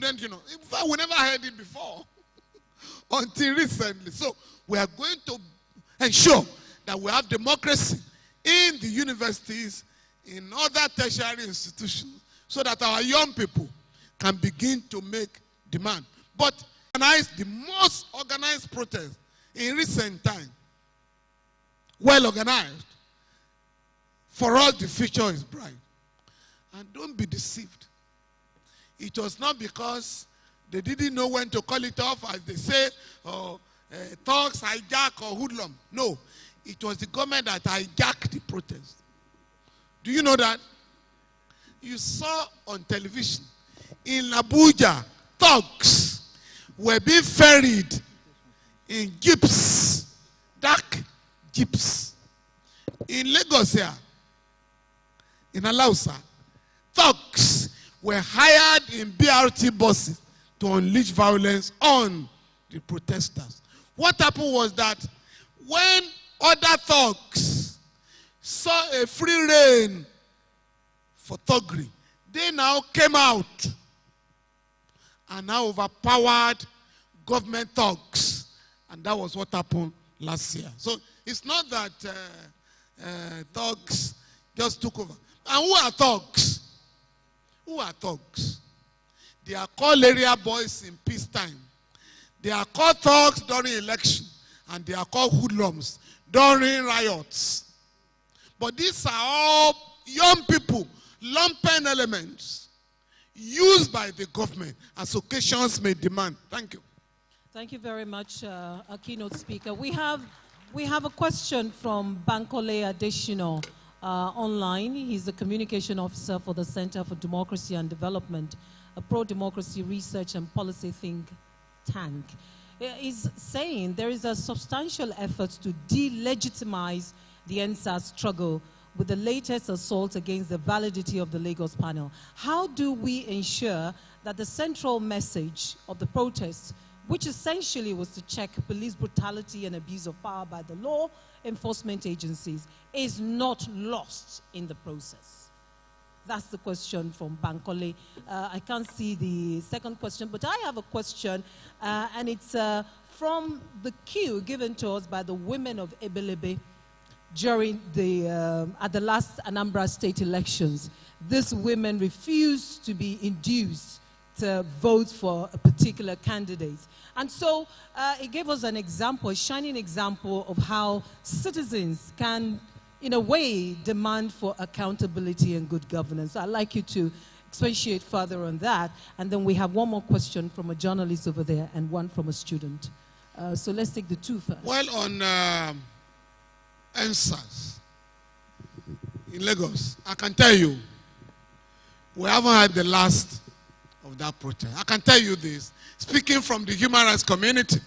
couldn't, In fact, we never heard it before until recently. So we are going to ensure that we have democracy in the universities, in other tertiary institutions, so that our young people can begin to make demand. But the most organized protest in recent time, well organized, for us the future is bright. And don't be deceived. It was not because they didn't know when to call it off, as they say, or thugs, hijack, or hoodlum. No, it was the government that hijacked the protest. Do you know that? You saw on television, in Abuja, thugs were being ferried in jeeps, dark jeeps. In Lagos here, in Alausa, thugs were hired in BRT buses to unleash violence on the protesters. What happened was that when other thugs saw a free rein for thuggery, they now came out and now overpowered government thugs. And that was what happened last year. So it's not that thugs just took over. And who are thugs? Who are thugs? They are called area boys in peacetime. They are called thugs during election. And they are called hoodlums during riots. But these are all young people, lumpen elements, used by the government as occasions may demand. Thank you. Thank you very much, our keynote speaker. We have a question from Bankole Adeshino online. He's the communication officer for the Center for Democracy and Development, a pro-democracy research and policy think tank. He's saying there is a substantial effort to delegitimize the NSAS struggle with the latest assault against the validity of the Lagos panel. How do we ensure that the central message of the protest, which essentially was to check police brutality and abuse of power by the law enforcement agencies, is not lost in the process? That's the question from Bankole. I can't see the second question, but I have a question, and it's from the cue given to us by the women of Ebelebe during at the last Anambra state elections. These women refused to be induced to vote for a particular candidate. And so it gave us an example, a shining example of how citizens can, in a way, demand for accountability and good governance. So I'd like you to expatiate further on that. And then we have one more question from a journalist over there and one from a student. So let's take the two first. Well, on answers in Lagos, I can tell you, we haven't had the last of that protest. I can tell you this, speaking from the human rights community.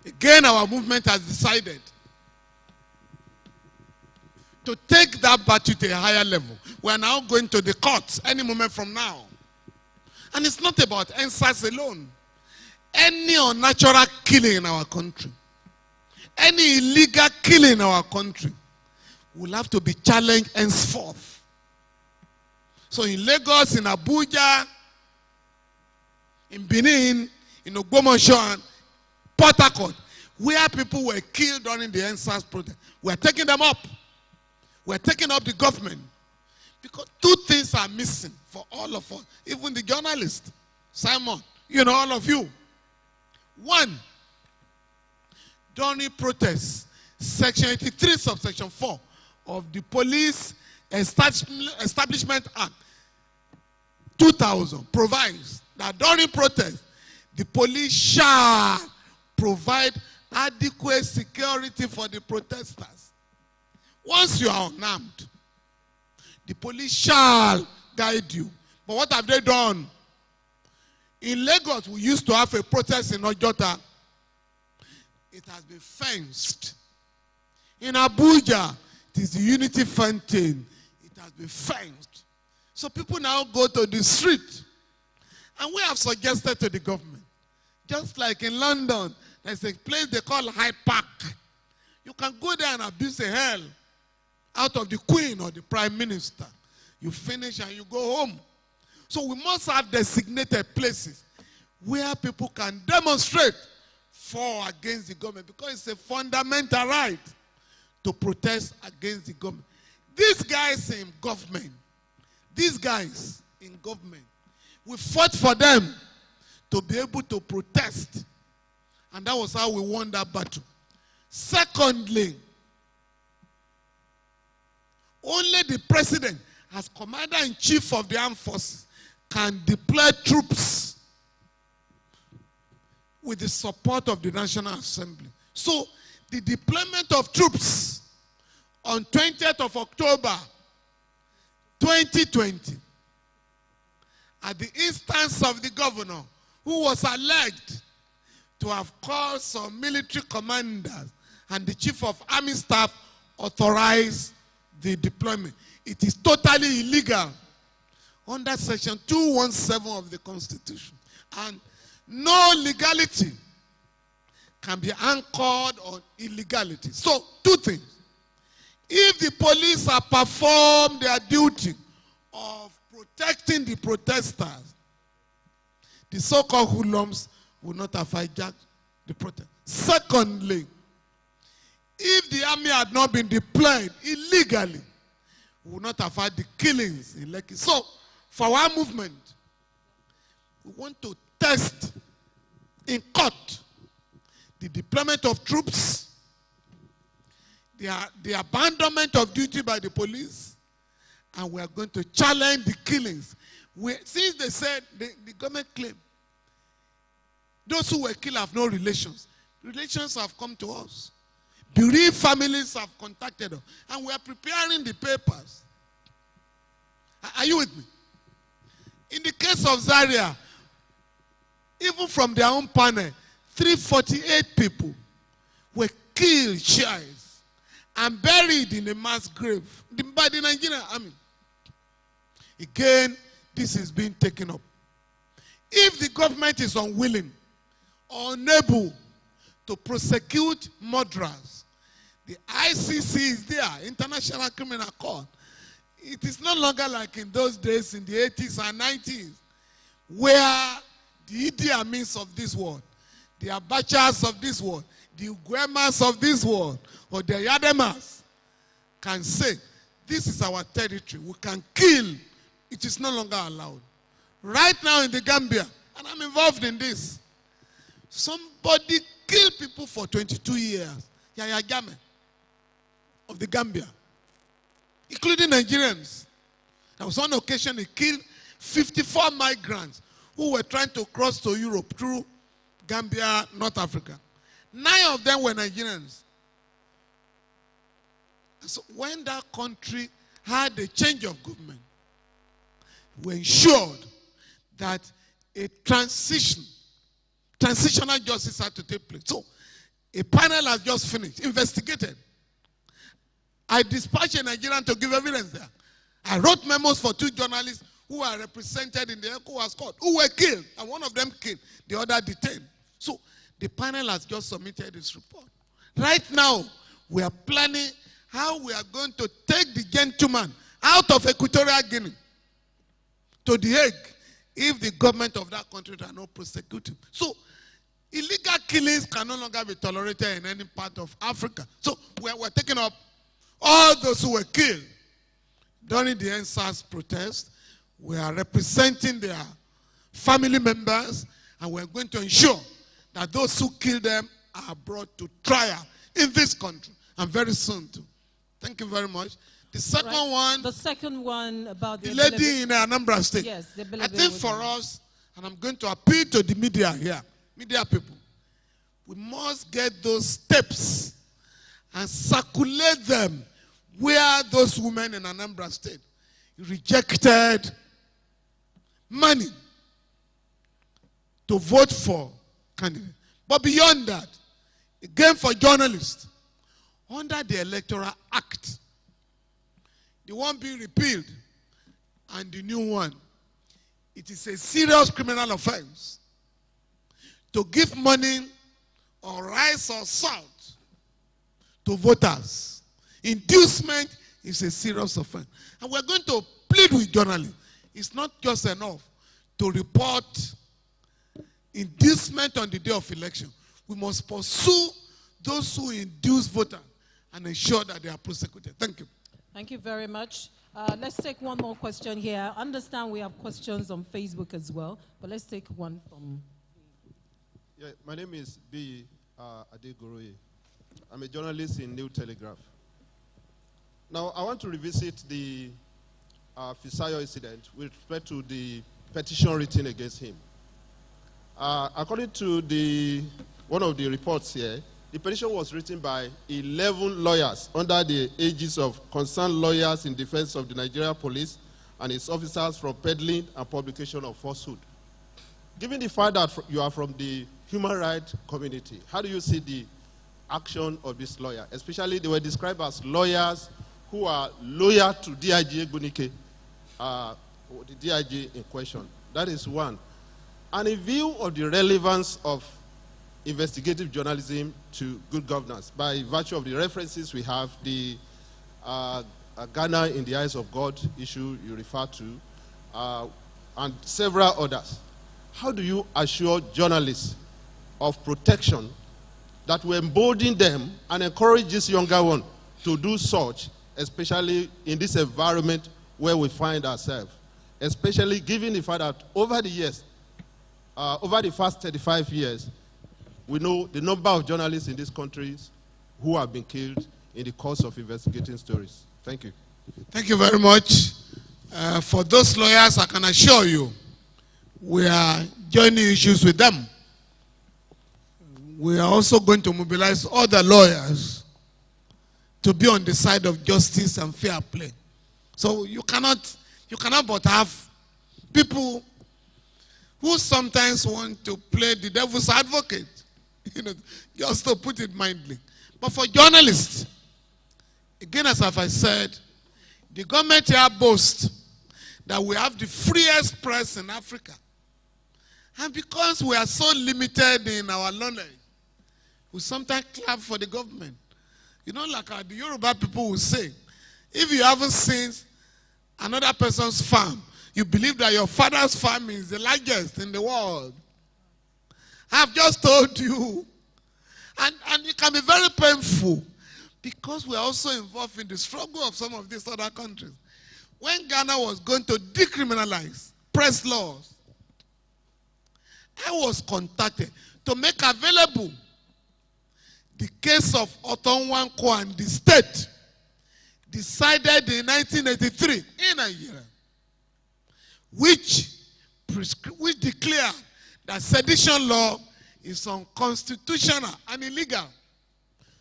Again, our movement has decided to take that battle to a higher level. We are now going to the courts any moment from now. And it's not about NSAS alone. Any unnatural killing in our country, any illegal killing in our country will have to be challenged henceforth. So in Lagos, in Abuja, in Benin, in Ogbomoso, and Port Harcourt, where people were killed during the NSAS protest, we are taking them up. We're taking up the government. Because two things are missing for all of us, even the journalists, Simon, all of you. One, during protests, Section 83, subsection 4 of the Police Establishment Act 2000 provides that during protest, the police shall provide adequate security for the protesters. Once you are unarmed, the police shall guide you. But what have they done? In Lagos, we used to have a protest in Ojota. It has been fenced. In Abuja, it is the Unity Fountain. It has been fenced. So people now go to the street. And we have suggested to the government, just like in London, there's a place they call Hyde Park. You can go there and abuse the hell out of the Queen or the Prime Minister. You finish and you go home. So we must have designated places where people can demonstrate for or against the government, because it's a fundamental right to protest against the government. These guys in government, we fought for them to be able to protest. And that was how we won that battle. Secondly, only the president, as commander-in-chief of the armed forces, can deploy troops with the support of the National Assembly. So, the deployment of troops on 20th of October 2020, at the instance of the governor, who was alleged to have caused some military commanders and the chief of army staff authorized the deployment. It is totally illegal under section 217 of the Constitution. And no legality can be anchored on illegality. So, two things. If the police have performed their duty of protecting the protesters, the so-called hoodlums will not have hijacked the protest. Secondly, if the army had not been deployed illegally, we would not have had the killings in Lekki. So, for our movement, we want to test in court the deployment of troops, the abandonment of duty by the police, and we are going to challenge the killings. Since they said, the government claimed, those who were killed have no relations. Relations have come to us. Bereaved families have contacted us. And we are preparing the papers. Are you with me? In the case of Zaria, even from their own panel, 348 people were killed, shares, and buried in a mass grave by the Nigerian army. Again, this is being taken up. If the government is unwilling or unable to prosecute murderers, the ICC is there, International Criminal Court. It is no longer like in those days in the 80s and 90s, where the Idi Amins of this world, the Abachas of this world, the Uguemas of this world, or the Yademas can say, this is our territory, we can kill. It is no longer allowed. Right now in the Gambia, and I'm involved in this, somebody killed people for 22 years. Yaya Jammeh of the Gambia, including Nigerians. There was one occasion he killed 54 migrants who were trying to cross to Europe through Gambia, North Africa. 9 of them were Nigerians. So when that country had a change of government, we ensured that a transitional justice had to take place. So a panel has just finished, investigated. I dispatched a Nigerian to give evidence there. I wrote memos for 2 journalists who are represented in the ECOWAS court, who were killed, and one of them killed, the other detained. So the panel has just submitted its report. Right now, we are planning how we are going to take the gentleman out of Equatorial Guinea to The Hague if the government of that country does not prosecute him. So illegal killings can no longer be tolerated in any part of Africa. So we're taking up all those who were killed during the NSAS protest. We are representing their family members, and we're going to ensure that those who killed them are brought to trial in this country, and very soon too. Thank you very much. The second one. The second one about the lady in Anambra State. Yes, the I think for us, and I'm going to appeal to the media here, media people, we must get those tapes and circulate them where those women in Anambra State rejected money to vote for candidates. But beyond that, again for journalists, under the Electoral Act, the one being repealed and the new one, it is a serious criminal offense to give money or rice or salt to voters. Inducement is a serious offense. And we're going to plead with journalists. it's not just enough to report inducement on the day of election. We must pursue those who induce voters and ensure that they are prosecuted. Thank you. Thank you very much. Let's take one more question here. I understand we have questions on Facebook as well, but let's take one from... Yeah, my name is B. Adegoroye. I'm a journalist in New Telegraph. Now, I want to revisit the Fisayo incident with respect to the petition written against him. According to one of the reports here, the petition was written by 11 lawyers under the aegis of concerned lawyers in defense of the Nigeria police and its officers from peddling and publication of falsehood. Given the fact that you are from the human rights community, how do you see the action of this lawyer? Especially, they were described as lawyers who are loyal to DIG Egbunike, the DIG in question. That is one. And in view of the relevance of investigative journalism to good governance, by virtue of the references we have, the Ghana in the Eyes of God issue you refer to, and several others, how do you assure journalists of protection that will embolden them and encourage this younger one to do such, especially in this environment where we find ourselves, especially given the fact that over the years, over the past 35 years, we know the number of journalists in these countries who have been killed in the course of investigating stories. Thank you. Thank you very much. For those lawyers, I can assure you, we are joining issues with them. We are also going to mobilize other lawyers to be on the side of justice and fair play. So you cannot but have people who sometimes want to play the devil's advocate, just to put it mildly. But for journalists, again, as I said, the government here boasts that we have the freest press in Africa. And because we are so limited in our knowledge, we sometimes clap for the government. Like the Yoruba people will say, if you haven't seen another person's farm, you believe that your father's farm is the largest in the world. I've just told you. And it can be very painful because we're also involved in the struggle of some of these other countries. When Ghana was going to decriminalize press laws, I was contacted to make available the case of Oton Nwankwo and the state decided in 1983 in Nigeria, which declared that sedition law is unconstitutional and illegal.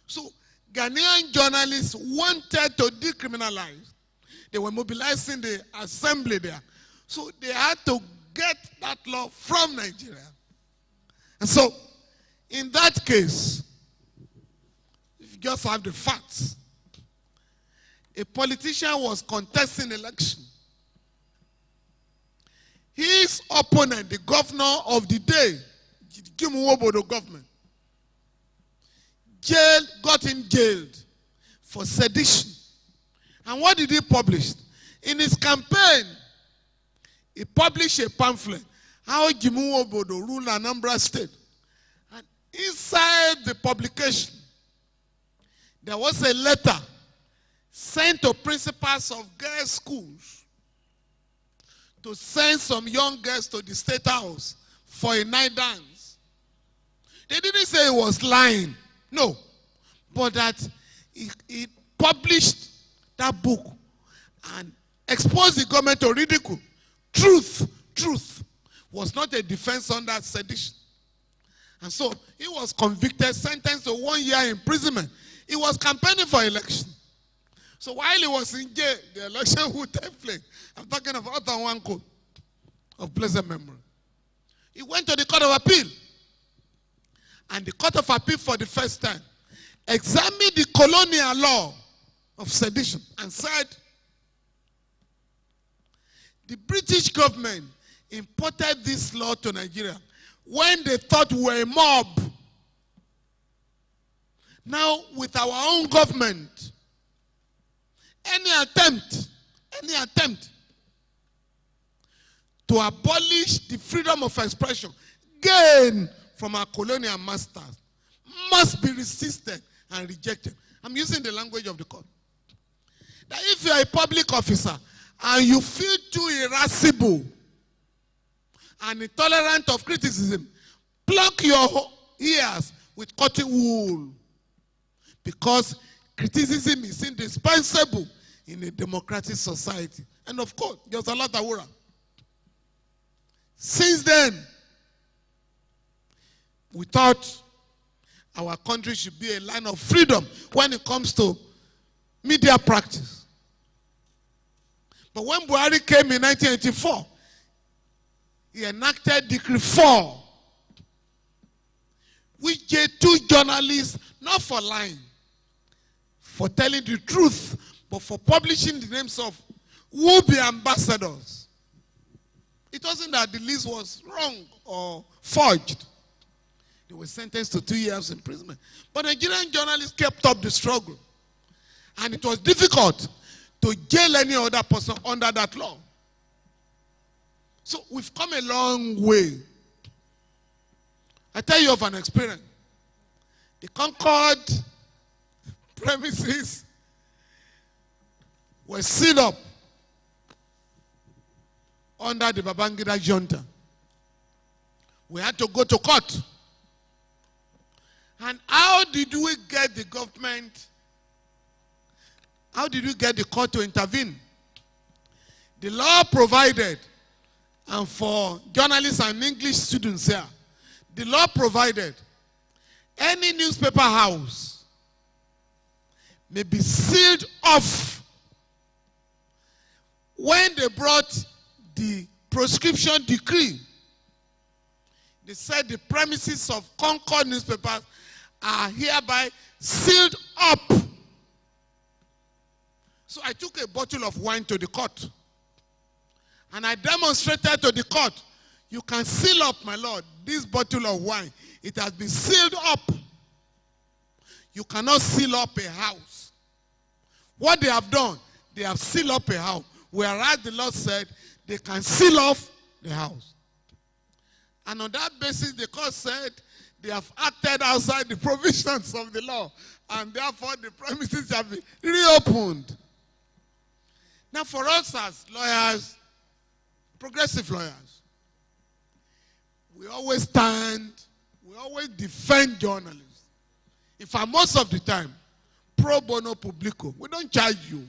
So Ghanaian journalists wanted to decriminalize. They were mobilizing the assembly there. So they had to get that law from Nigeria. And so, in that case, if you just have the facts, a politician was contesting election. His opponent, the governor of the day, the government, got him jailed for sedition. And what did he publish? In his campaign, he published a pamphlet, how Jimu Obodo ruled Anambra State. And inside the publication, there was a letter sent to principals of girls' schools to send some young girls to the State House for a night dance. They didn't say he was lying, no, but that he published that book and exposed the government to ridicule. Truth was not a defense under sedition. And so he was convicted, sentenced to 1 year imprisonment. He was campaigning for election. So while he was in jail, the election would take place. I'm talking about one code of blessed memory. He went to the Court of Appeal. And the Court of Appeal for the first time examined the colonial law of sedition and said the British government imported this law to Nigeria when they thought we were a mob. Now, with our own government, any attempt to abolish the freedom of expression gained from our colonial masters must be resisted and rejected. I'm using the language of the court. That if you are a public officer and you feel too irascible and intolerant of criticism, pluck your ears with cotton wool, because criticism is indispensable in a democratic society. And of course, there's a lot of work. Since then, we thought our country should be a line of freedom when it comes to media practice. But when Buhari came in 1984, he enacted Decree 4, which gave 2 journalists, not for lying, for telling the truth, but for publishing the names of would-be ambassadors. It wasn't that the list was wrong or forged. They were sentenced to 2 years imprisonment. But Nigerian journalists kept up the struggle. And it was difficult to jail any other person under that law. So we've come a long way. I tell you of an experience. The Concord premises were sealed up under the Babangida junta. We had to go to court. And how did we get the government? How did we get the court to intervene? The law provided, and for journalists and English students here, the law provided any newspaper house may be sealed off when they brought the proscription decree. They said the premises of Concord newspapers are hereby sealed up. So I took a bottle of wine to the court, and I demonstrated to the court, you can seal up, my lord, this bottle of wine. It has been sealed up. You cannot seal up a house. What they have done, they have sealed up a house, whereas the Lord said they can seal off the house. And on that basis, the court said they have acted outside the provisions of the law, and therefore the premises have been reopened. Now, for us as lawyers, progressive lawyers, we always stand, we always defend journalists. In fact, most of the time, pro bono publico, we don't charge you.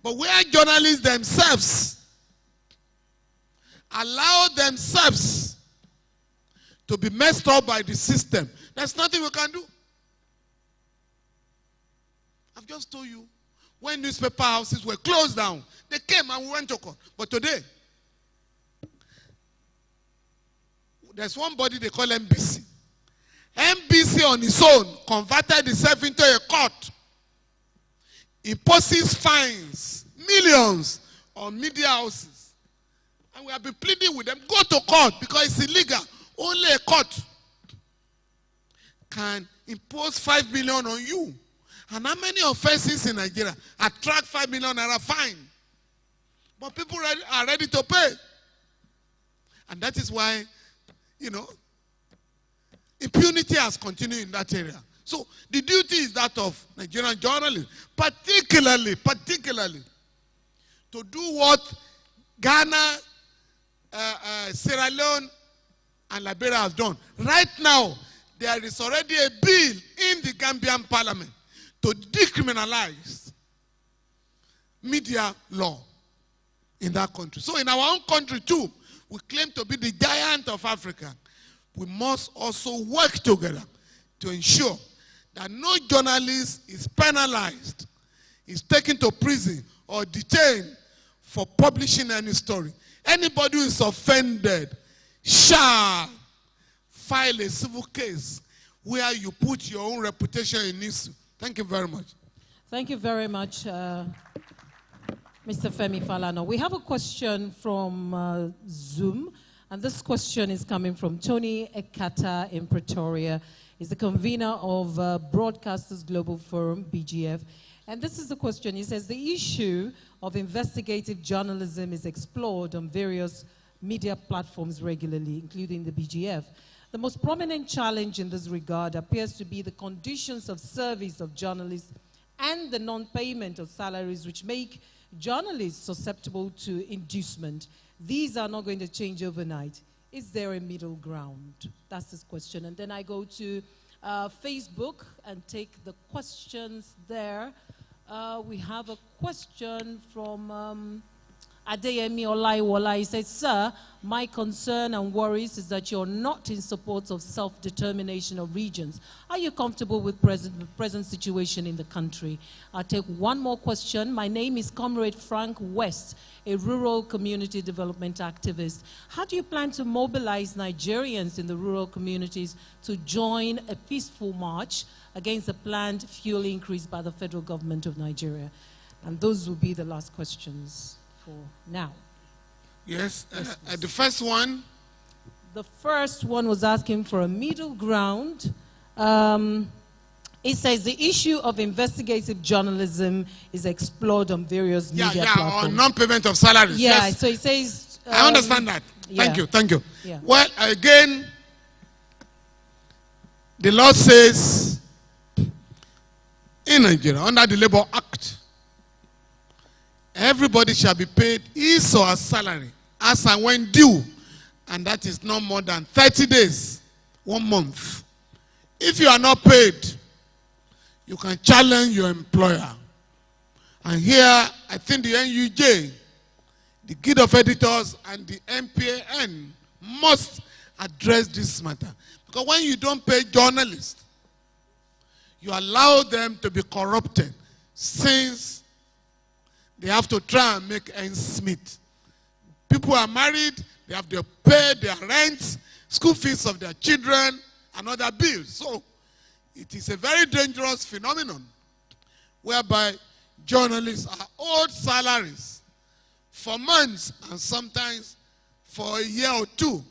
But where journalists themselves allow themselves to be messed up by the system, there's nothing we can do. I've just told you, when newspaper houses were closed down, they came and we went to court. But today, there's one body they call NBC. NBC on its own converted itself into a court, imposes fines, millions on media houses. And we have been pleading with them, go to court because it's illegal. Only a court can impose 5 million on you. And how many offenses in Nigeria attract 5 million naira fine? But people are ready to pay. And that is why, you know, impunity has continued in that area. So the duty is that of Nigerian journalists, particularly, to do what Ghana, Sierra Leone, and Liberia have done. Right now, there is already a bill in the Gambian parliament to decriminalize media law in that country. So in our own country too, we claim to be the giant of Africa. We must also work together to ensure that no journalist is penalized, is taken to prison or detained for publishing any story. Anybody who is offended shall file a civil case where you put your own reputation in issue. Thank you very much. Thank you very much, Mr. Femi Falana. We have a question from Zoom, and this question is coming from Tony Ekata in Pretoria. He's the convener of Broadcasters Global Forum, BGF, And this is the question. He says, the issue of investigative journalism is explored on various media platforms regularly, including the BGF. The most prominent challenge in this regard appears to be the conditions of service of journalists and the non-payment of salaries, which make journalists susceptible to inducement. These are not going to change overnight. Is there a middle ground? That's his question. And then I go to Facebook and take the questions there. We have a question from Adeyemi Olaiwola. He says, sir, my concern and worries is that you're not in support of self-determination of regions. Are you comfortable with the present situation in the country? I'll take one more question. My name is Comrade Frank West, a rural community development activist. How do you plan to mobilize Nigerians in the rural communities to join a peaceful march against the planned fuel increase by the federal government of Nigeria? And those will be the last questions for now. Yes, the first one. The first one was asking for a middle ground. It says the issue of investigative journalism is explored on various media platforms. On non-payment of salaries. Yeah, yes. so it says... I understand that. Yeah. Thank you. Yeah. Well, again, the law says in Nigeria, under the Labor Act, everybody shall be paid his or her salary as and when due, and that is no more than 30 days, 1 month. If you are not paid, you can challenge your employer. And here, I think the NUJ, the Guild of Editors, and the MPAN must address this matter. Because when you don't pay journalists, you allow them to be corrupted, since they have to try and make ends meet. People are married, they have to pay their rent, school fees of their children, and other bills. So it is a very dangerous phenomenon whereby journalists are owed salaries for months and sometimes for a year or two.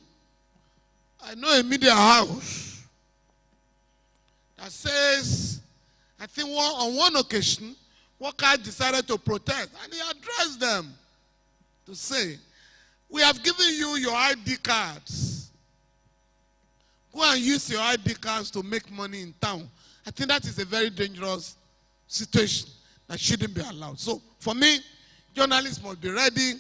I know a media house that says, I think on one occasion, workers decided to protest, and he addressed them to say, we have given you your ID cards. Go and use your ID cards to make money in town. I think that is a very dangerous situation that shouldn't be allowed. So for me, journalists must be ready,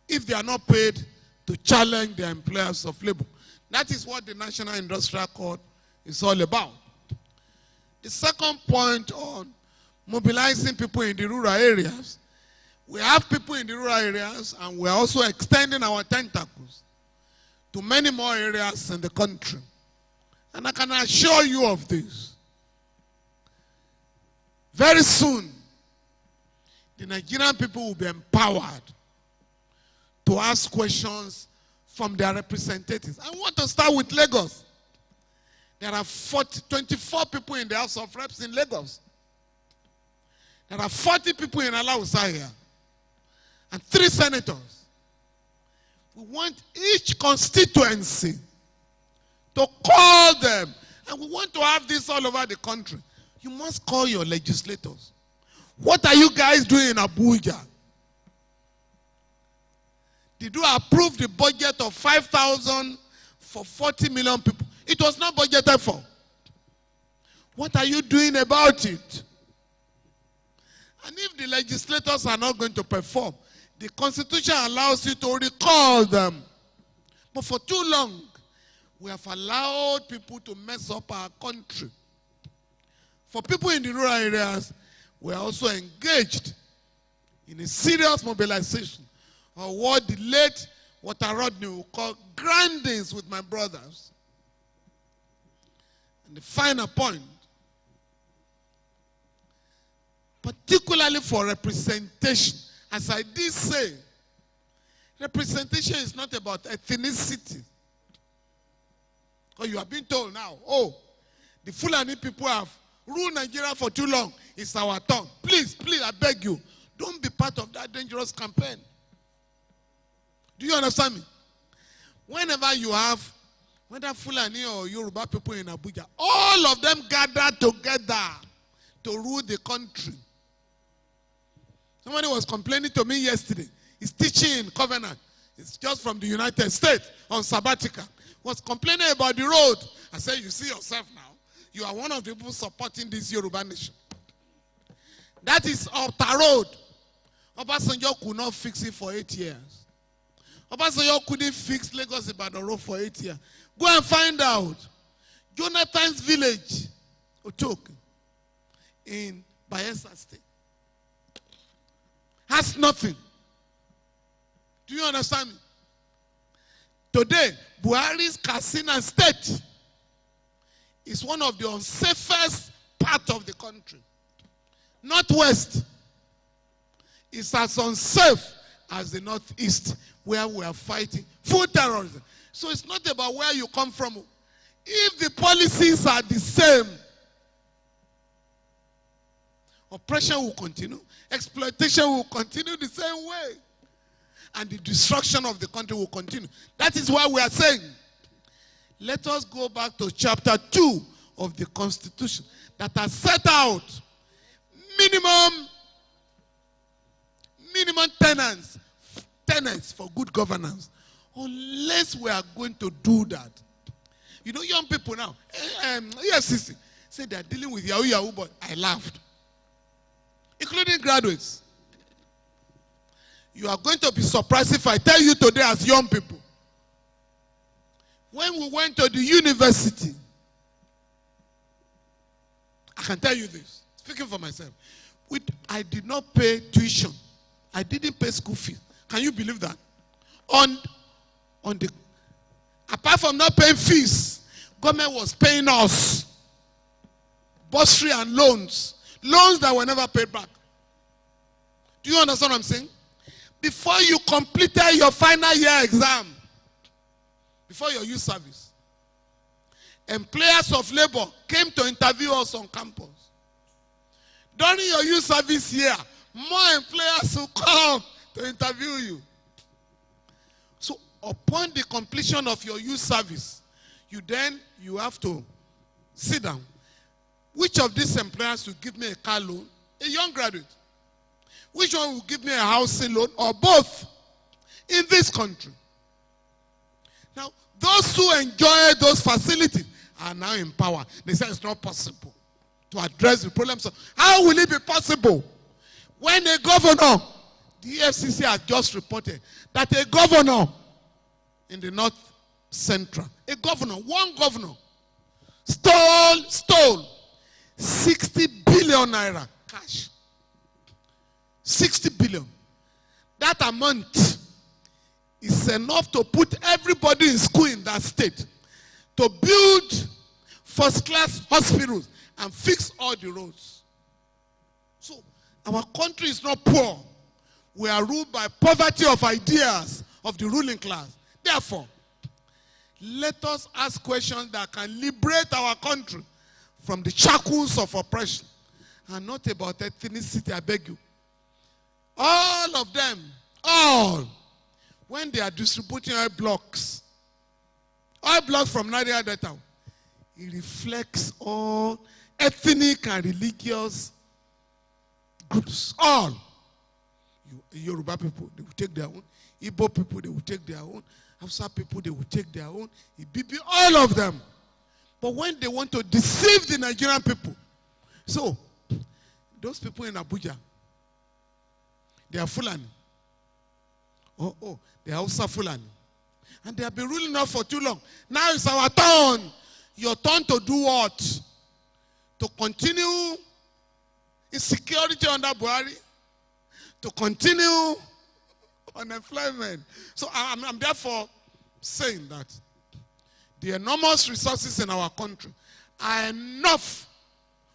if they are not paid, to challenge the employers of labor. That is what the National Industrial Code is all about. The second point on mobilizing people in the rural areas, we have people in the rural areas, and we are also extending our tentacles to many more areas in the country. And I can assure you of this. Very soon, the Nigerian people will be empowered to ask questions from their representatives. I want to start with Lagos. There are 24 people in the House of Reps in Lagos. There are 40 people in Alausa here, and 3 senators. We want each constituency to call them, and we want to have this all over the country. You must call your legislators. What are you guys doing in Abuja? Did you approve the budget of 5,000 for 40 million people? It was not budgeted for. What are you doing about it? And if the legislators are not going to perform, the Constitution allows you to recall them. But for too long, we have allowed people to mess up our country. For people in the rural areas, we are also engaged in a serious mobilization of what the late Walter Rodney would call grindings with my brothers. And the final point, particularly for representation, as I did say, representation is not about ethnicity. Because you have been told now, oh, the Fulani people have ruled Nigeria for too long. It's our turn. Please, please, I beg you, don't be part of that dangerous campaign. Do you understand me? Whenever you have, whether Fulani or Yoruba people in Abuja, all of them gather together to rule the country. Somebody was complaining to me yesterday. He's teaching in Covenant. It's just from the United States on sabbatical. Was complaining about the road. I said, you see yourself now. You are one of the people supporting this Yoruba nation. That is Alta Road. Obasanjo could not fix it for 8 years. Obasanjo couldn't fix Lagos Ibadan Road for 8 years. Go and find out. Jonathan's village, Otok, in Bayelsa State, has nothing. Do you understand me? Today, Buhari's Katsina State is one of the unsafest parts of the country. Northwest is as unsafe as the Northeast, where we are fighting food terrorism. So it's not about where you come from. If the policies are the same, oppression will continue, exploitation will continue the same way, and the destruction of the country will continue. That is why we are saying, let us go back to chapter 2 of the Constitution that has set out minimum tenets for good governance. Unless we are going to do that. You know, young people now, EFCC, say they are dealing with Yahoo Yahoo, but I laughed. Including graduates. You are going to be surprised if I tell you today as young people. When we went to the university, I can tell you this, speaking for myself, I did not pay tuition. I didn't pay school fees. Can you believe that? Apart from not paying fees, government was paying us bursary and loans that were never paid back. Do you understand what I'm saying? Before you completed your final year exam, before your youth service, employers of labor came to interview us on campus. During your youth service year, more employers will come to interview you. So upon the completion of your youth service, you have to sit down. Which of these employers will give me a car loan? A young graduate. Which one will give me a housing loan? Or both in this country? Now, those who enjoy those facilities are now in power. They say it's not possible to address the problem. So how will it be possible when a governor, the FCC has just reported that a governor in the North Central, one governor, stole 60 billion naira cash. 60 billion. That amount is enough to put everybody in school in that state, to build first-class hospitals and fix all the roads. So our country is not poor. We are ruled by poverty of ideas of the ruling class. Therefore, let us ask questions that can liberate our country from the shackles of oppression, and not about ethnicity, I beg you. All of them, when they are distributing oil blocks from Nigeria Delta, it reflects all ethnic and religious groups. All. Yoruba people, they will take their own. Igbo people, they will take their own. Hausa people, they will take their own. Ibibi, all of them. But when they want to deceive the Nigerian people, so those people in Abuja, they are Fulani. They are Hausa Fulani. And they have been ruling us for too long. Now it's our turn. Your turn to do what? To continue insecurity under Buhari, to continue unemployment. So I'm therefore saying that the enormous resources in our country are enough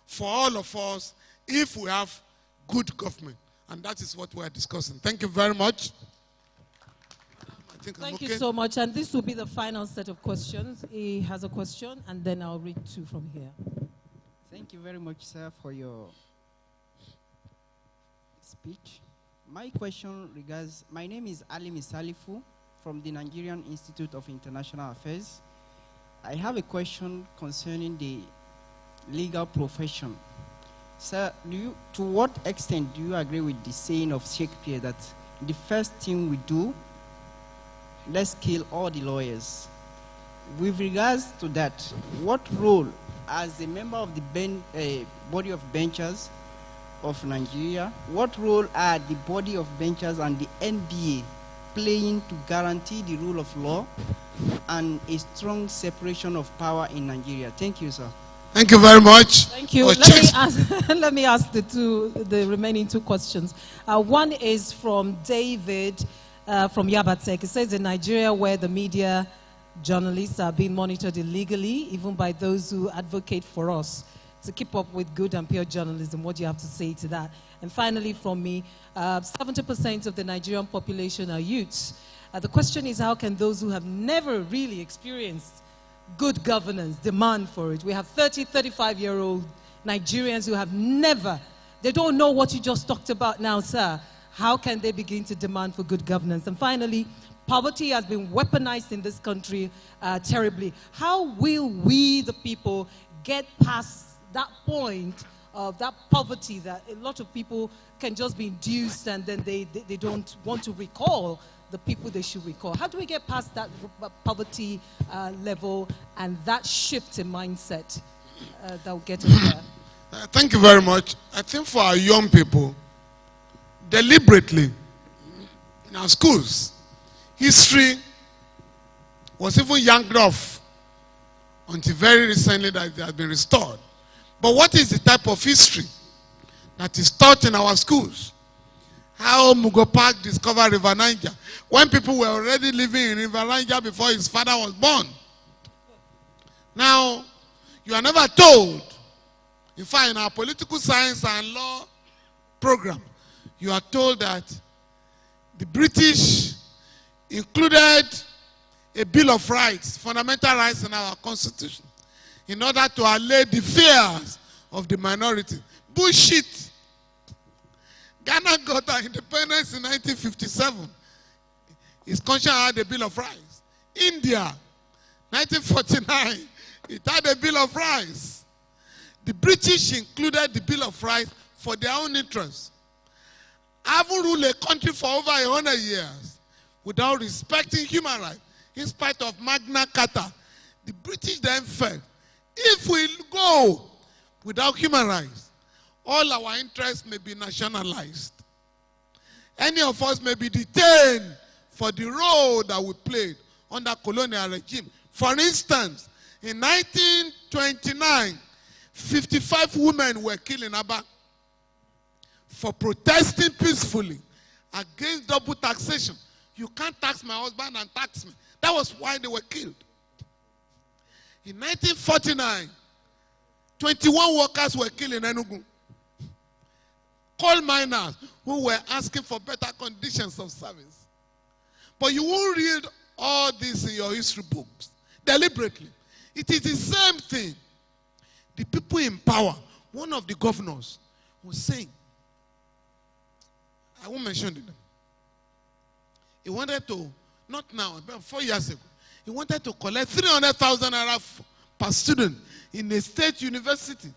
for all of us if we have good government. And that is what we are discussing. Thank you very much. Thank you so much. And this will be the final set of questions. He has a question, and then I'll read two from here. Thank you very much, sir, for your speech. My question regards, my name is Ali Misalifu from the Nigerian Institute of International Affairs. I have a question concerning the legal profession. Sir, to what extent do you agree with the saying of Shakespeare that the first thing we do, let's kill all the lawyers? With regards to that, what role, as a member of the body of benchers of Nigeria, what role are the body of benchers and the NBA playing to guarantee the rule of law and a strong separation of power in Nigeria? Thank you, sir. Thank you very much. Thank you. Let me ask the remaining two questions. One is from David from Yabatek. It says in Nigeria, where the media journalists are being monitored illegally, even by those who advocate for us to keep up with good and pure journalism, what do you have to say to that? And finally, from me, 70% of the Nigerian population are youths. The question is, how can those who have never really experienced good governance demand for it? We have 30, 35-year-old Nigerians who have never, they don't know what you just talked about now, sir. How can they begin to demand for good governance? And finally, poverty has been weaponized in this country terribly. How will we, the people, get past that point of that poverty that a lot of people can just be induced and then they don't want to recall the people they should recall? How do we get past that poverty level and that shift in mindset that will get us there? Thank you very much. I think for our young people, deliberately, in our schools, history was even yanked off until very recently that it has been restored. But what is the type of history that is taught in our schools? How Mugo Park discovered River Niger, when people were already living in River Niger before his father was born. Now, you are never told, in fact, in our political science and law program, you are told that the British included a Bill of Rights, fundamental rights in our constitution, in order to allay the fears of the minority. Bullshit. Ghana got our independence in 1957. His conscience had a Bill of Rights. India, 1949, it had a Bill of Rights. The British included the Bill of Rights for their own interests. Haven't ruled a country for over 100 years without respecting human rights, in spite of Magna Carta. The British then felt, if we go without human rights, all our interests may be nationalized. Any of us may be detained for the role that we played under colonial regime. For instance, in 1929, 55 women were killed in Aba for protesting peacefully against double taxation. You can't tax my husband and tax me. That was why they were killed. In 1949, 21 workers were killed in Enugu. Coal miners who were asking for better conditions of service. But you won't read all this in your history books deliberately. It is the same thing. The people in power, one of the governors was saying, I won't mention the name. He wanted to, not now, about 4 years ago, he wanted to collect 300,000 naira per student in a state university.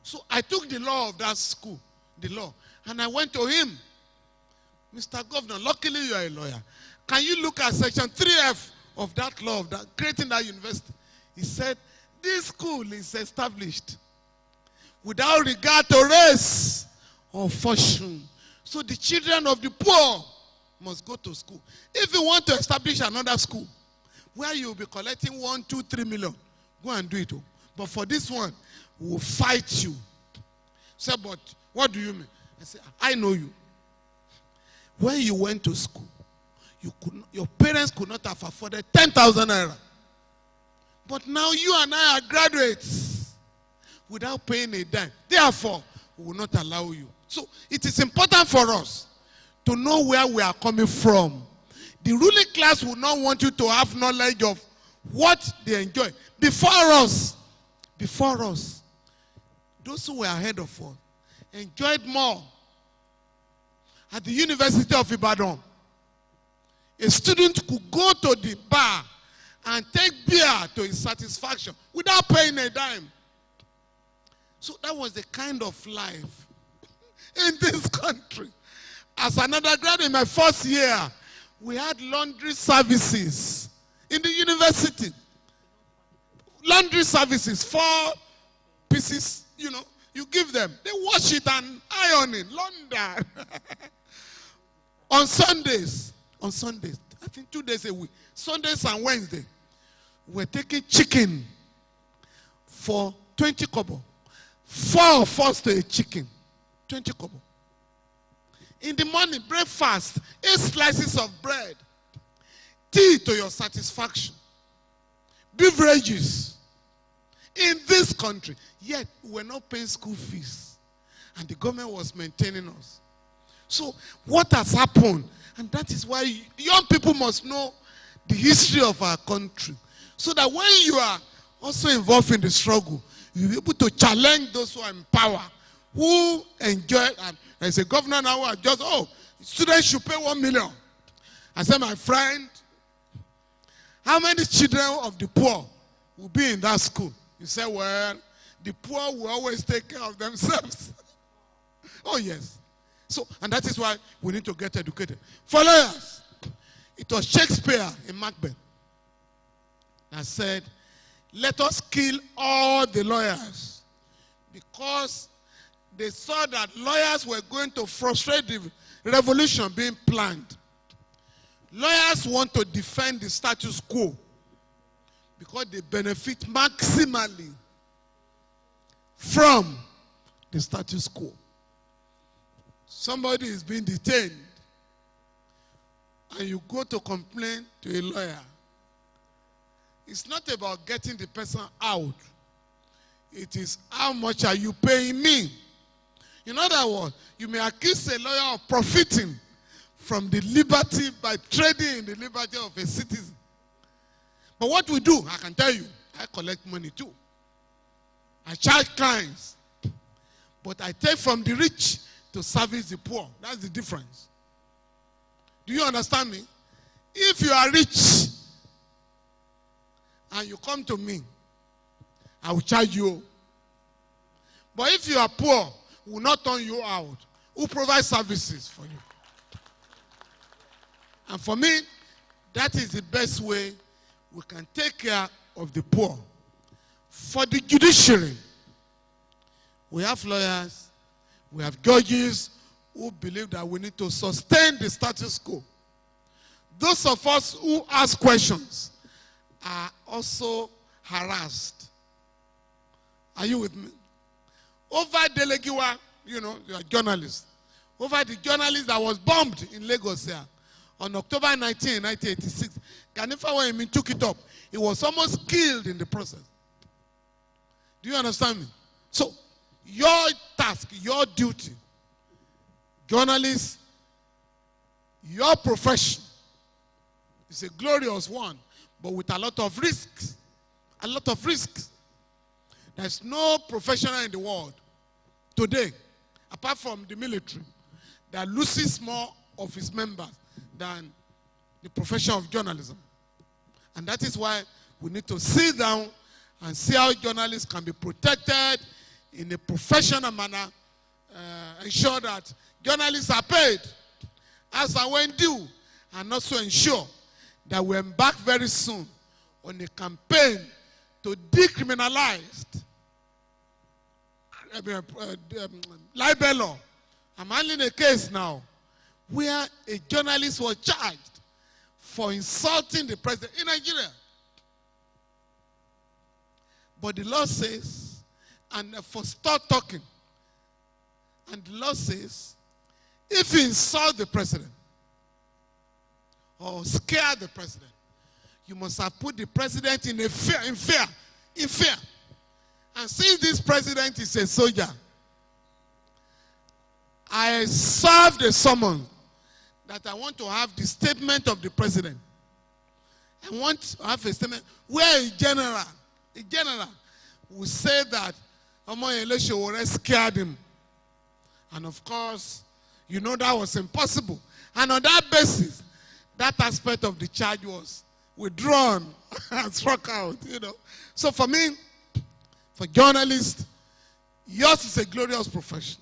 So I took the law of that school, the law, and I went to him. Mr. Governor, luckily you are a lawyer. Can you look at section 3F of that law, of that, creating that university? He said, this school is established without regard to race or fortune. So the children of the poor must go to school. If you want to establish another school where you will be collecting 1, 2, 3 million, go and do it. But for this one, we will fight you. Say, but what do you mean? I say, I know you. When you went to school, your parents could not have afforded 10,000 naira. But now you and I are graduates without paying a dime. Therefore, we will not allow you. So it is important for us to know where we are coming from. The ruling class will not want you to have knowledge of what they enjoy. Before us, those who were ahead of us enjoyed more. At the University of Ibadan, a student could go to the bar and take beer to his satisfaction without paying a dime. So that was the kind of life in this country. As an undergrad in my first year, we had laundry services in the university. Laundry services, 4 pieces, you know, you give them. They wash it and iron it, London. On Sundays, I think 2 days a week, Sundays and Wednesday, we're taking chicken for 20 kobo. 4 of us to a chicken, 20 kobo. In the morning, breakfast, 8 slices of bread. Tea to your satisfaction. Beverages. In this country. Yet, we're not paying school fees. And the government was maintaining us. So, what has happened? And that is why young people must know the history of our country. So that when you are also involved in the struggle, you'll be able to challenge those who are in power, who enjoy, and there's a governor now who just, students should pay 1 million. I said, my friend, how many children of the poor will be in that school? You say, well, the poor will always take care of themselves. Oh, yes. So, and that is why we need to get educated. For lawyers, it was Shakespeare in Macbeth that said, let us kill all the lawyers, because they saw that lawyers were going to frustrate the revolution being planned. Lawyers want to defend the status quo because they benefit maximally from the status quo. Somebody is being detained and you go to complain to a lawyer. It's not about getting the person out. It is how much are you paying me? In other words, you may accuse a lawyer of profiting from the liberty by trading in the liberty of a citizen. But what we do, I can tell you, I collect money too. I charge clients. But I take from the rich to service the poor. That's the difference. Do you understand me? If you are rich and you come to me, I will charge you. But if you are poor, we will not turn you out. Who provides services for you? And for me, that is the best way we can take care of the poor. For the judiciary, we have lawyers, we have judges who believe that we need to sustain the status quo. Those of us who ask questions are also harassed. Are you with me? Over Delegiwa, you know, you are journalists. Over the journalist that was bombed in Lagos here on October 19, 1986. Ganifa Wahimi took it up. He was almost killed in the process. Do you understand me? So, your task, your duty, journalists, your profession is a glorious one, but with a lot of risks. A lot of risks. There's no professional in the world today, apart from the military, that loses more of his members than the profession of journalism. And that is why we need to sit down and see how journalists can be protected in a professional manner, ensure that journalists are paid as and when due, and also ensure that we embark very soon on a campaign to decriminalize libel law. I'm handling a case now where a journalist was charged for insulting the president in Nigeria. But the law says, and for start talking, and the law says, if you insult the president or scare the president, you must have put the president in fear. And since this president is a soldier, I served a summons that I want to have the statement of the president. I want to have a statement where a general will say that Omo Eleshowore scared him. And of course, you know that was impossible. And on that basis, that aspect of the charge was withdrawn and struck out, you know. So for me, for journalists, Yours is a glorious profession.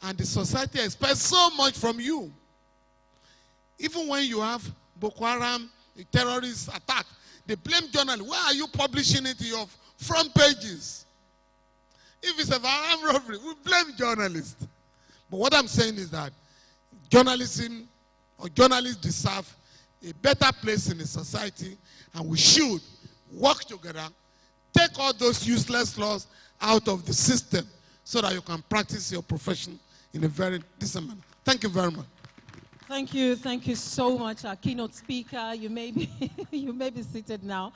And the society expects so much from you. Even when you have Boko Haram, a terrorist attack, they blame journalists. Why are you publishing it in your front pages? If it's a armed robbery, we blame journalists. But what I'm saying is that journalism or journalists deserve a better place in the society, and we should work together, take all those useless laws out of the system so that you can practice your profession in a very decent manner. Thank you very much. Thank you so much, our keynote speaker. You may be, you may be seated now.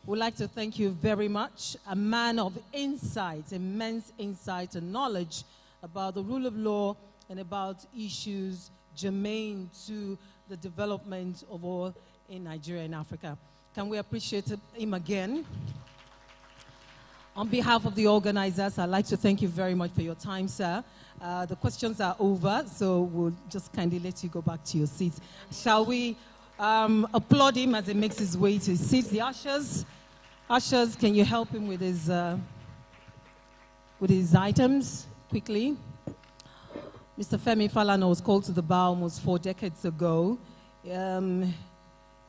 We'd like to thank you very much. A man of insight, immense insight and knowledge about the rule of law and about issues germane to the development of all in Nigeria and Africa. Can we appreciate him again? On behalf of the organizers, I'd like to thank you very much for your time, sir. The questions are over, so we'll just kindly let you go back to your seats. Shall we applaud him as he makes his way to his seat? The ushers, can you help him with his items quickly? Mr. Femi Falana was called to the bar almost 4 decades ago,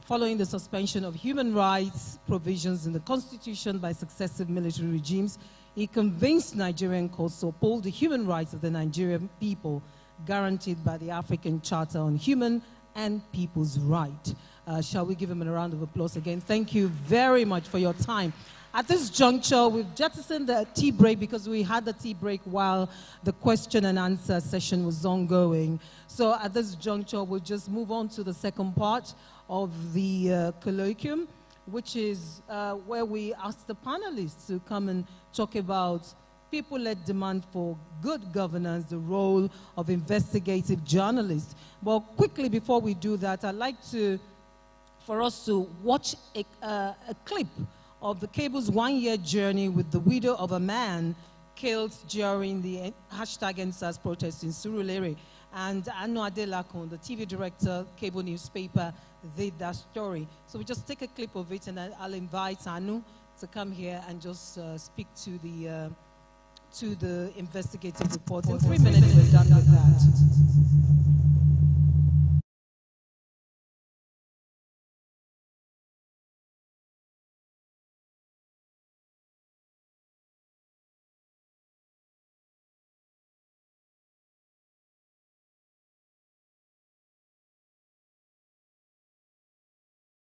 following the suspension of human rights provisions in the Constitution by successive military regimes. He convinced Nigerian courts to uphold the human rights of the Nigerian people, guaranteed by the African Charter on Human and People's Rights. Shall we give him a round of applause again? Thank you very much for your time. At this juncture, we've jettisoned the tea break because we had the tea break while the question and answer session was ongoing. So at this juncture, we'll just move on to the second part of the colloquium, which is where we ask the panelists to come and talk about people-led demand for good governance, the role of investigative journalists. But quickly, before we do that, I'd like for us to watch a clip of the cable's one-year journey with the widow of a man killed during the #EndSARS protest in Surulere. And Anu Adelakun, the TV director, cable newspaper, did that story. So we just take a clip of it, and I'll invite Anu to come here and just speak to the investigative report. In 3 minutes, we're done with that.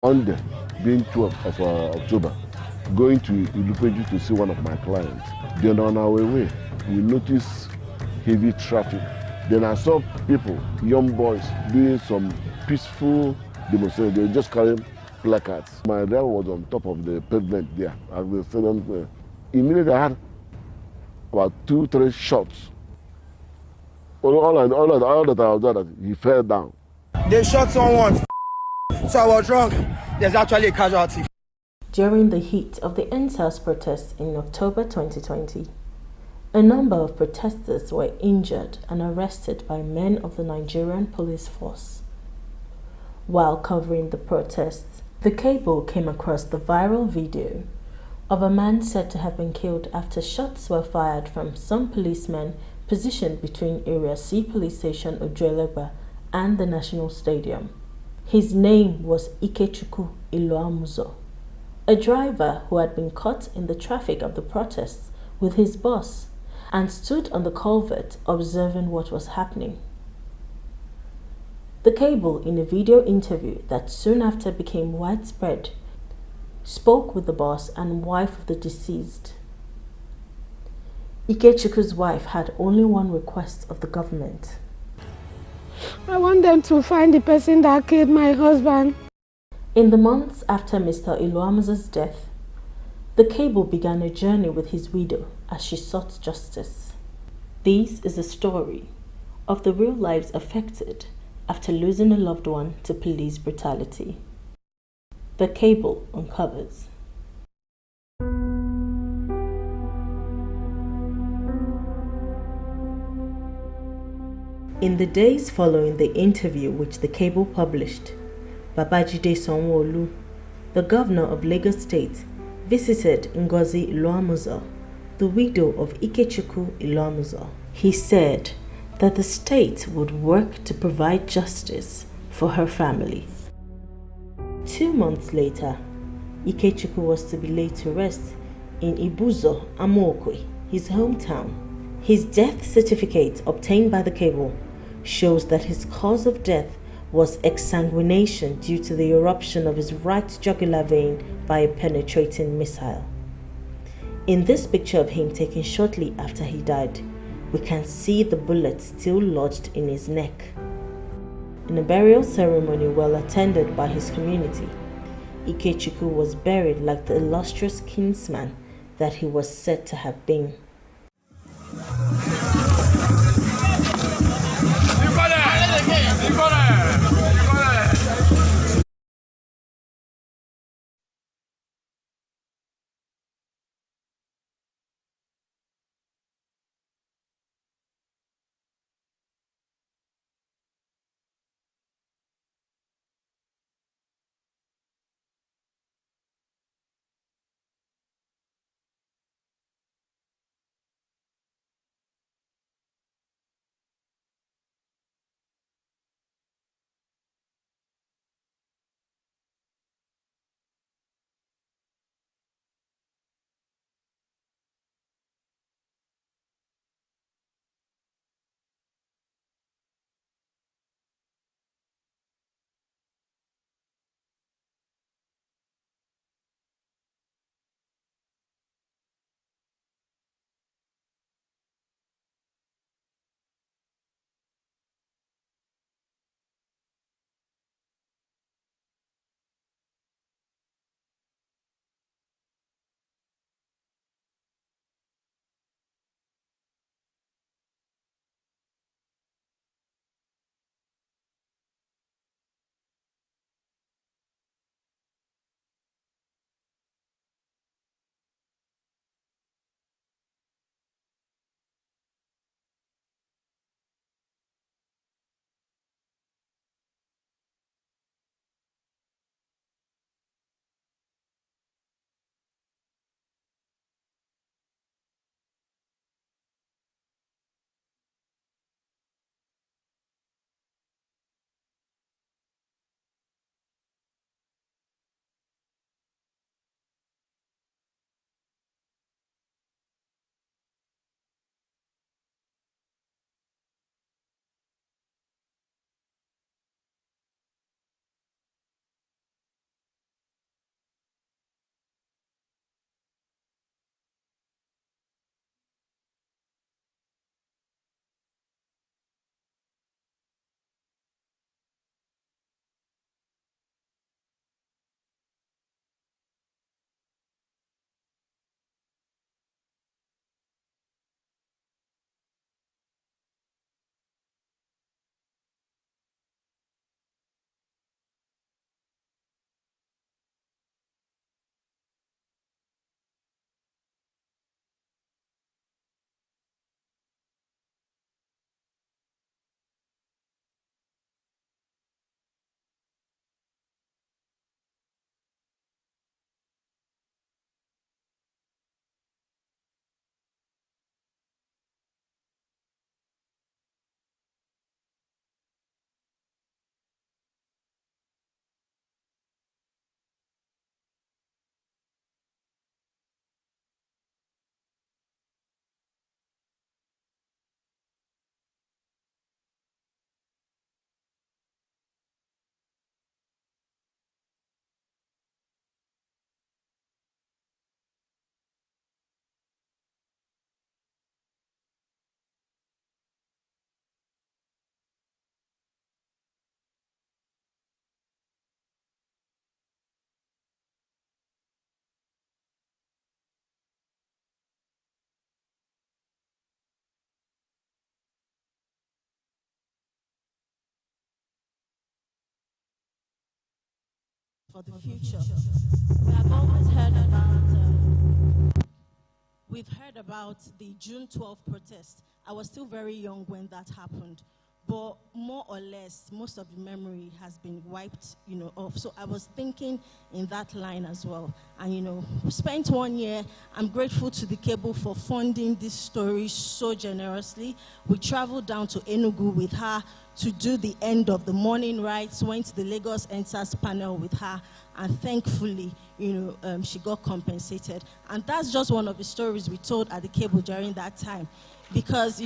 Monday, being 12th of October, going to Ilupeju to see one of my clients. Then on our way, we noticed heavy traffic. Then I saw people, young boys, doing some peaceful demonstration. They were just carrying placards. My driver was on top of the pavement there. Immediately I had about 2-3 shots. All that I was that he fell down. They shot someone. So I was wrong. There's actually a casualty. During the heat of the EndSARS protests in October 2020, a number of protesters were injured and arrested by men of the Nigerian police force. While covering the protests, the cable came across the viral video of a man said to have been killed after shots were fired from some policemen positioned between Area C Police Station Ojuelegba and the National Stadium. His name was Ikechukwu Iloamuzo, a driver who had been caught in the traffic of the protests with his boss and stood on the culvert observing what was happening. The cable, in a video interview that soon after became widespread, spoke with the boss and wife of the deceased. Ikechukwu's wife had only one request of the government. I want them to find the person that killed my husband. In the months after Mr. Iloamuzo's death, the cable began a journey with his widow as she sought justice. This is a story of the real lives affected after losing a loved one to police brutality. The Cable uncovers. In the days following the interview which the cable published, Babajide Sanwo-Olu, the governor of Lagos State, visited Ngozi Iloamuzo the widow of Ikechukwu Ilomuzo. He said that the state would work to provide justice for her family. 2 months later, Ikechukwu was to be laid to rest in Ibuzo, Amookwe, his hometown. His death certificate obtained by the cable shows that his cause of death was exsanguination due to the eruption of his right jugular vein by a penetrating missile. In this picture of him taken shortly after he died, we can see the bullet still lodged in his neck. In a burial ceremony well attended by his community, Ikechukwu was buried like the illustrious kinsman that he was said to have been. For the future. We have always heard about, we've heard about the June 12th protest. I was still very young when that happened. but more or less, most of the memory has been wiped, off. So I was thinking in that line as well. And, we spent 1 year. I'm grateful to TheCable for funding this story so generously. We traveled down to Enugu with her to do the end of the morning rites, went to the Lagos Enters panel with her, and thankfully, she got compensated. And that's just one of the stories we told at TheCable during that time. Because,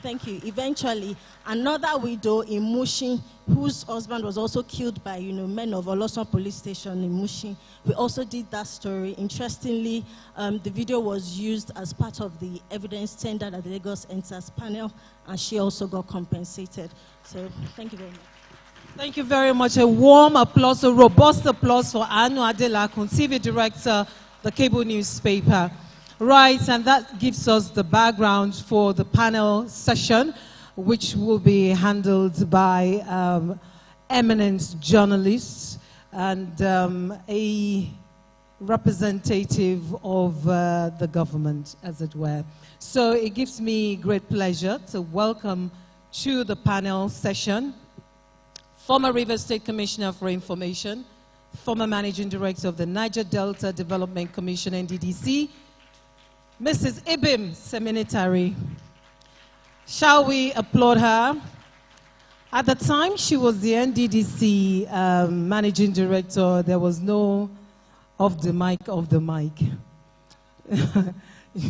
thank you, eventually, another widow in Mushin, whose husband was also killed by, men of Olosun police station in Mushin, we also did that story. Interestingly, the video was used as part of the evidence tendered at the Lagos Enters panel, and she also got compensated. So, thank you very much. Thank you very much. A warm applause, a robust applause for Anu Adelakun, TV director, TheCable newspaper. Right, and that gives us the background for the panel session, which will be handled by eminent journalists and a representative of the government, as it were. So it gives me great pleasure to welcome to the panel session former Rivers State Commissioner for Information, former Managing Director of the Niger Delta Development Commission, NDDC, Mrs. Ibim Seminitari. Shall we applaud her? At the time she was the NDDC Managing Director, there was no off the mic.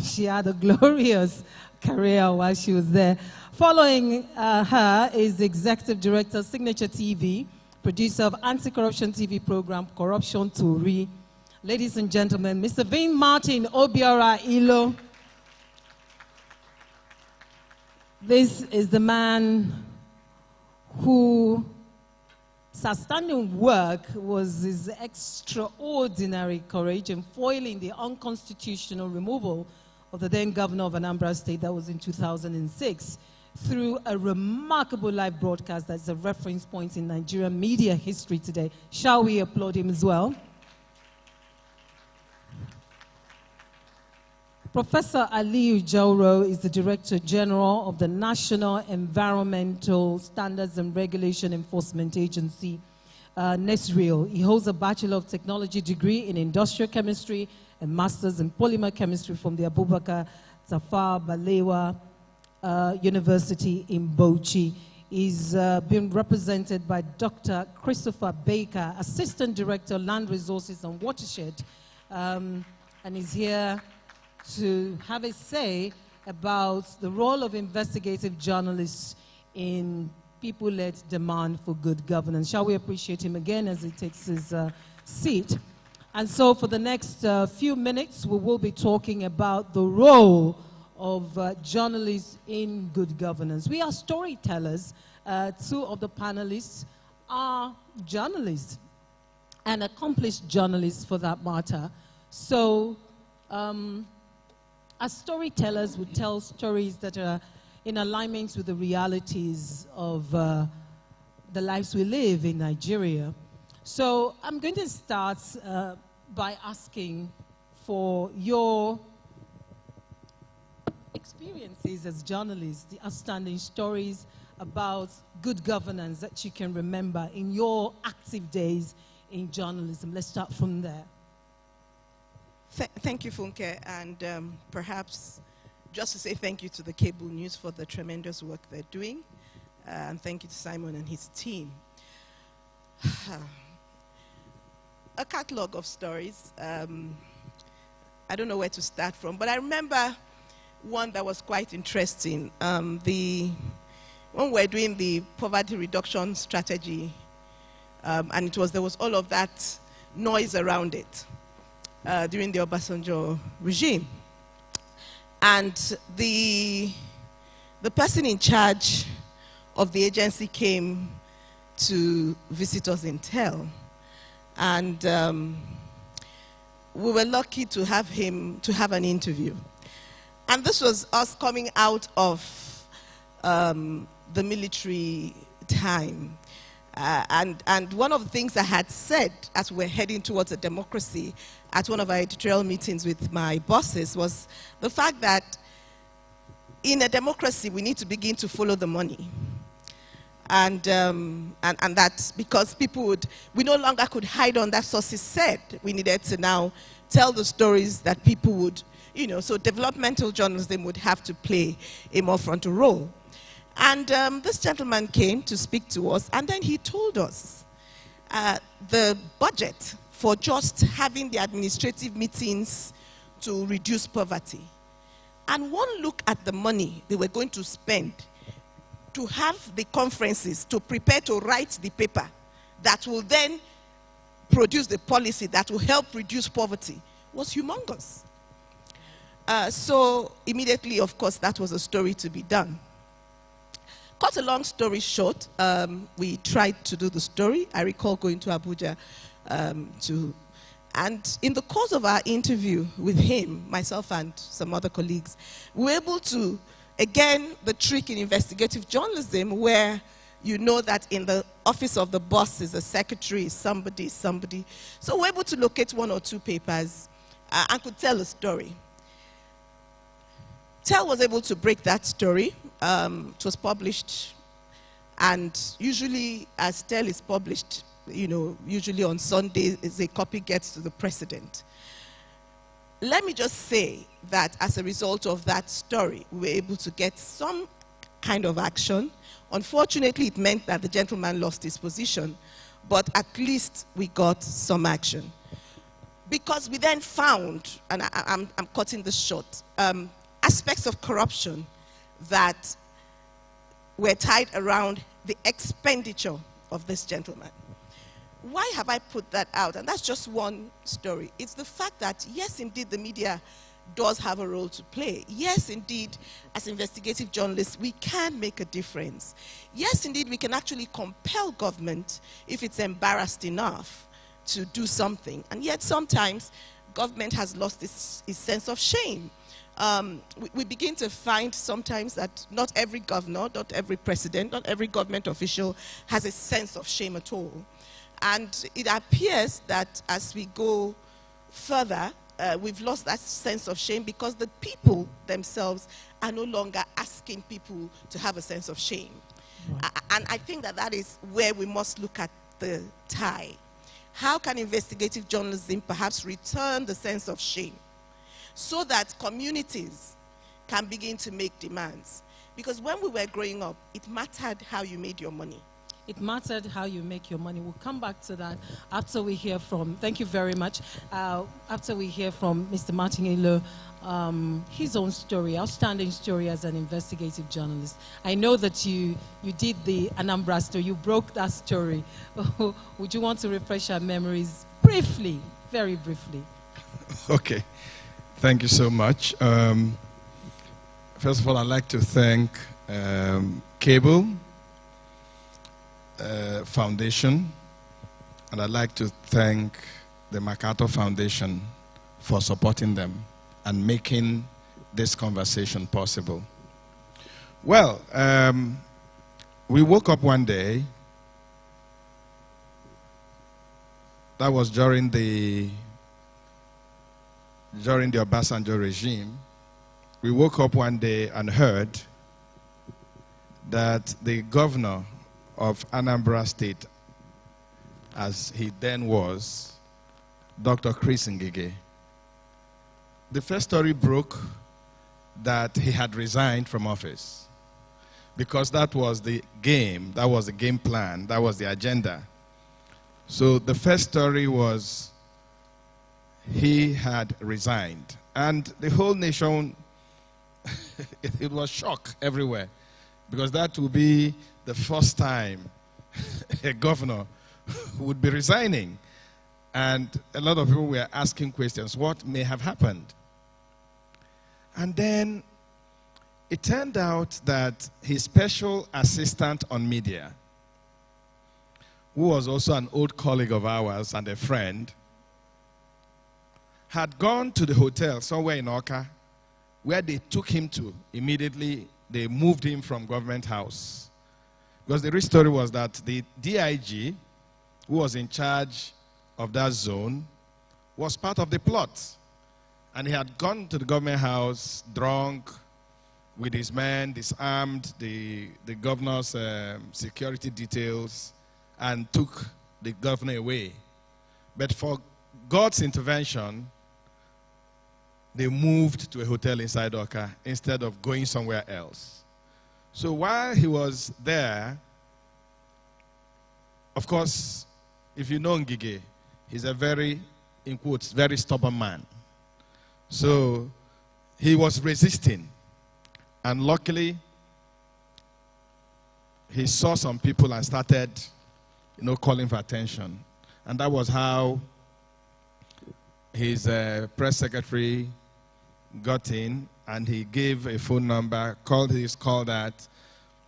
She had a glorious career while she was there. Following her is the Executive Director, Signature TV, producer of anti-corruption TV program, Corruption Tori. Ladies and gentlemen, Mr. Vin Martin Obiara Hilo. This is the man whose outstanding work was his extraordinary courage in foiling the unconstitutional removal of the then governor of Anambra State, that was in 2006, through a remarkable live broadcast that's a reference point in Nigerian media history today. Shall we applaud him as well? Professor Aliyu Jauro is the Director General of the National Environmental Standards and Regulation Enforcement Agency, NESREAL. He holds a Bachelor of Technology degree in Industrial Chemistry and Masters in Polymer Chemistry from the Abubakar Tafawa Balewa University in Bauchi. He's been represented by Dr. Christopher Baker, Assistant Director, Land Resources and Watershed, and he's here to have a say about the role of investigative journalists in people-led demand for good governance. Shall we appreciate him again as he takes his seat? And so for the next few minutes, we will be talking about the role of journalists in good governance. We are storytellers. Two of the panelists are journalists, and accomplished journalists for that matter. So, as storytellers, we tell stories that are in alignment with the realities of the lives we live in Nigeria. So I'm going to start by asking for your experiences as journalists, the outstanding stories about good governance that you can remember in your active days in journalism. Let's start from there. Thank you, Funke, and perhaps just to say thank you to TheCable News for the tremendous work they're doing, and thank you to Simon and his team. A catalog of stories. I don't know where to start from, but I remember one that was quite interesting. When we're doing the poverty reduction strategy, and there was all of that noise around it. During the Obasanjo regime. And the person in charge of the agency came to visit us in Tel. And we were lucky to have an interview. And this was us coming out of the military time. And one of the things I had said as we're heading towards a democracy at one of our editorial meetings with my bosses was the fact that in a democracy, we need to begin to follow the money. And that's because we no longer could hide on that sources said. We needed to now tell the stories that people would, so developmental journalism would have to play a more frontal role. And this gentleman came to speak to us, and then he told us the budget for just having the administrative meetings to reduce poverty. And one look at the money they were going to spend to have the conferences, to prepare to write the paper that will then produce the policy that will help reduce poverty was humongous. So immediately, of course, that was a story to be done. Cut a long story short, we tried to do the story. I recall going to Abuja and in the course of our interview with him, myself and some other colleagues, we were able to, again, the trick in investigative journalism where you know that in the office of the boss is a secretary, is somebody. So we're able to locate one or two papers and could tell a story. Tel was able to break that story. It was published, and usually as Tel is published, usually on Sunday, a copy gets to the president. Let me just say that as a result of that story, we were able to get some kind of action. Unfortunately, it meant that the gentleman lost his position, but at least we got some action. Because we then found, and I'm cutting this short, aspects of corruption that were tied around the expenditure of this gentleman. Why have I put that out? And that's just one story. It's the fact that, yes, indeed, the media does have a role to play. Yes, indeed, as investigative journalists, we can make a difference. Yes, indeed, we can actually compel government, if it's embarrassed enough, to do something. And yet, sometimes, government has lost its sense of shame. We begin to find sometimes that not every governor, not every president, not every government official has a sense of shame at all. And it appears that as we go further, we've lost that sense of shame because the people themselves are no longer asking people to have a sense of shame. And I think that that is where we must look at the tie. How can investigative journalism perhaps return the sense of shame so that communities can begin to make demands? Because when we were growing up, it mattered how you made your money. It mattered how you make your money. We'll come back to that after we hear from, thank you very much, after we hear from Mr. Martin Hilo, his own story, outstanding story as an investigative journalist. I know that you did the Anambra story, you broke that story. Would you want to refresh our memories briefly, very briefly? Okay, thank you so much. First of all, I'd like to thank Cable Foundation, and I'd like to thank the MacArthur Foundation for supporting them and making this conversation possible. Well, we woke up one day, that was during the Obasanjo regime. We woke up one day and heard that the governor of Anambra State, as he then was, Dr. Chris Ngige. The first story broke that he had resigned from office because that was the game, that was the game plan, that was the agenda. So the first story was he had resigned. And the whole nation, it was shock everywhere because that would be the first time a governor would be resigning. And a lot of people were asking questions, what may have happened? And then it turned out that his special assistant on media, who was also an old colleague of ours and a friend, had gone to the hotel somewhere in Oka, where they took him to. Immediately, they moved him from government house. Because the real story was that the DIG, who was in charge of that zone, was part of the plot. And he had gone to the government house drunk with his men, disarmed the governor's security details, and took the governor away. But for God's intervention, they moved to a hotel inside Oka instead of going somewhere else. So while he was there, of course, if you know Ngige, he's a very, in quotes, very stubborn man. So he was resisting. And luckily, he saw some people and started, calling for attention. And that was how his press secretary got in, and he gave a phone number, called this, called that.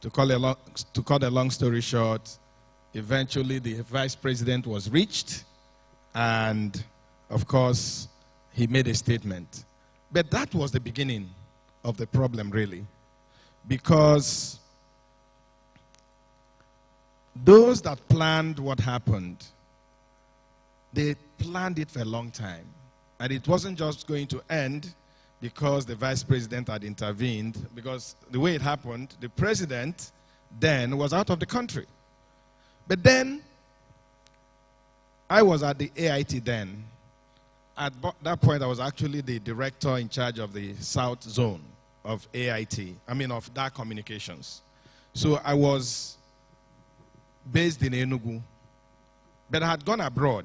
To cut a long story short, eventually the vice president was reached, and of course, he made a statement. But that was the beginning of the problem, really, because those that planned what happened, they planned it for a long time. And it wasn't just going to end because the vice president had intervened, because the way it happened, the president then was out of the country. But then, I was at the AIT then. At that point, I was actually the director in charge of the South Zone of AIT, of DAR Communications. So I was based in Enugu, but I had gone abroad,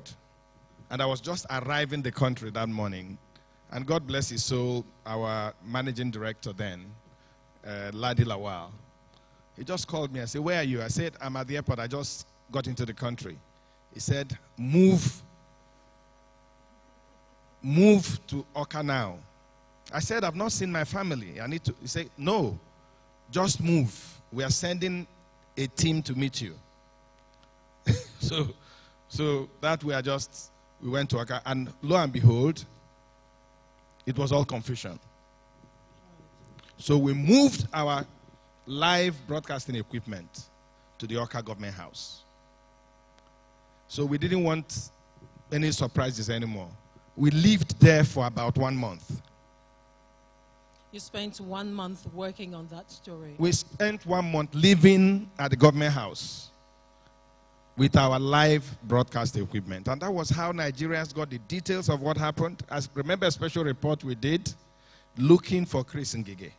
and I was just arriving the country that morning. And God bless his soul, our managing director then, Ladi Lawal, he just called me and said, "Where are you?" I said, "I'm at the airport. I just got into the country." He said, move to Oka now. I said, "I've not seen my family. I need to." He said, "No, just move. We are sending a team to meet you." So that we went to Oka, and lo and behold, it was all confusion. So we moved our live broadcasting equipment to the Oka government house. So we didn't want any surprises anymore. We lived there for about 1 month. You spent 1 month working on that story. We spent 1 month living at the government house with our live broadcast equipment. And that was how Nigerians got the details of what happened. Remember a special report we did looking for Chris Ngige.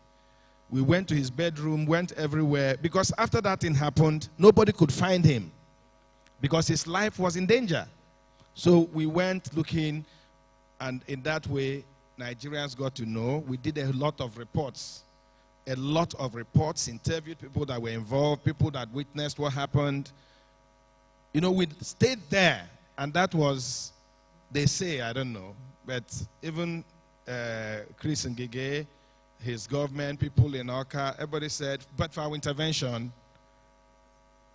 We went to his bedroom, went everywhere, because after that thing happened, nobody could find him because his life was in danger. So we went looking, and in that way, Nigerians got to know. We did a lot of reports, interviewed people that were involved, people that witnessed what happened. We stayed there, and that was, they say, I don't know, but even Chris Ngige, his government, people in Oka, everybody said, but for our intervention,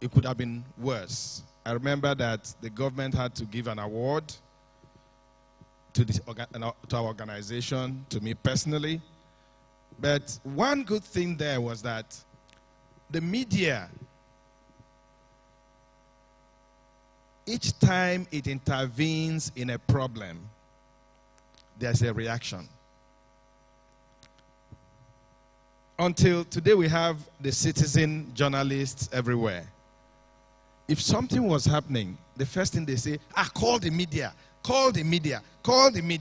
it could have been worse. I remember that the government had to give an award to our organization, to me personally. But one good thing there was that the media, each time it intervenes in a problem, there's a reaction. Until today, we have the citizen journalists everywhere. If something was happening, the first thing they say, call the media, call the media, call the media.